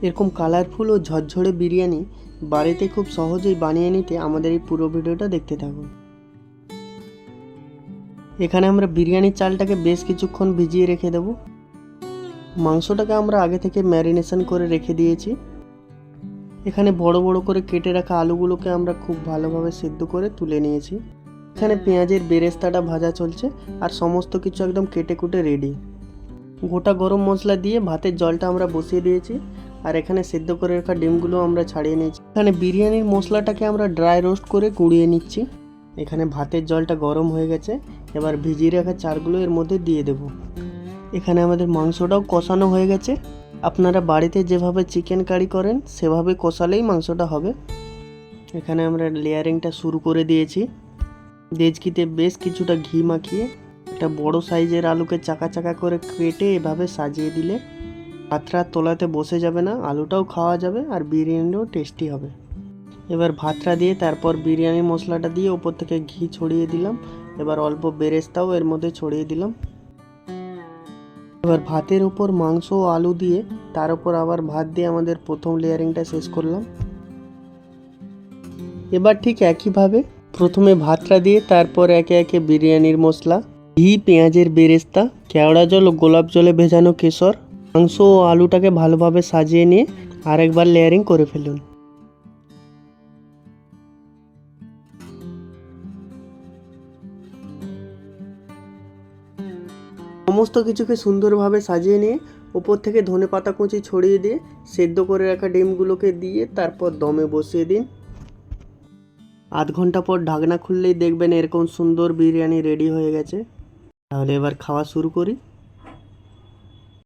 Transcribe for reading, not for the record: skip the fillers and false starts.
এরকম কালারফুল ও ঝরঝরে বিরিয়ানি বাড়িতে খুব সহজেই বানিয়ে নিতে আমাদের এই পুরো ভিডিওটা দেখতে থাকুন। এখানে আমরা বিরিয়ানির চালটাকে বেশ কিছুক্ষণ ভিজিয়ে রেখে দেব। মাংসটাকে আমরা আগে থেকে ম্যারিনেশন করে রেখে দিয়েছি। এখানে বড় বড় করে কেটে রাখা আলুগুলোকে আমরা খুব ভালোভাবে সিদ্ধ করে তুলে নিয়েছি। এখানে পেঁয়াজের বেরেস্তাটা ভাজা চলছে আর সমস্ত কিছু একদম কেটে কুটে রেডি। গোটা গরম মশলা দিয়ে ভাতের জলটা আমরা বসিয়ে দিয়েছি আর এখানে সিদ্ধ করে রাখা ডিমগুলো আমরা ছাড়িয়ে নিয়েছি। এখানে বিরিয়ানির মশলাটাকে আমরা ড্রাই রোস্ট করে গুঁড়িয়ে নিচ্ছি। এখানে ভাতের জলটা গরম হয়ে গেছে, এবার ভিজিয়ে রাখা চালগুলো এর মধ্যে দিয়ে দেব। এখানে আমাদের মাংসটাও কষানো হয়ে গেছে। আপনারা বাড়িতে যেভাবে চিকেন কারি করেন সেভাবে কষালেই মাংসটা হবে। এখানে আমরা লেয়ারিংটা শুরু করে দিয়েছি। দেজকিতে বেশ কিছুটা ঘি মাখিয়ে একটা বড় সাইজের আলুকে চাকা চাকা করে কেটে এভাবে সাজিয়ে দিলে ভাতটা তোলাতে বসে যাবে না, আলুটাও খাওয়া যাবে আর বিরিয়ানিটাও টেস্টি হবে। এবার ভাতটা দিয়ে তারপর বিরিয়ানির মশলাটা দিয়ে ওপর থেকে ঘি ছড়িয়ে দিলাম। এবার অল্প বেরেস্তাও এর মধ্যে ছড়িয়ে দিলাম। এবার ভাতের উপর মাংস ও আলু দিয়ে তার উপর আবার ভাত দিয়ে আমাদের প্রথম লেয়ারিংটা শেষ করলাম। এবার ঠিক একইভাবে প্রথমে ভাতটা দিয়ে তারপর একে একে বিরিয়ানির মশলা, ঘি, পেঁয়াজের বেরেস্তা, কেওড়া জল ও গোলাপ জলে ভেজানো কেশর, মাংস ও আলুটাকে ভালোভাবে সাজিয়ে নিয়ে আরেকবার লেয়ারিং করে ফেলুন। সমস্ত কিছুকে সুন্দরভাবে সাজিয়ে নিয়ে উপর থেকে ধনেপাতা কুচি ছড়িয়ে দিয়ে সেদ্ধ করে রাখা ডিমগুলোকে দিয়ে তারপর দমে বসিয়ে দিন। আধ ঘন্টা পর ঢাকনা খুললেই দেখবেন এরকম সুন্দর বিরিয়ানি রেডি হয়ে গেছে। তাহলে এবার খাওয়া শুরু করি।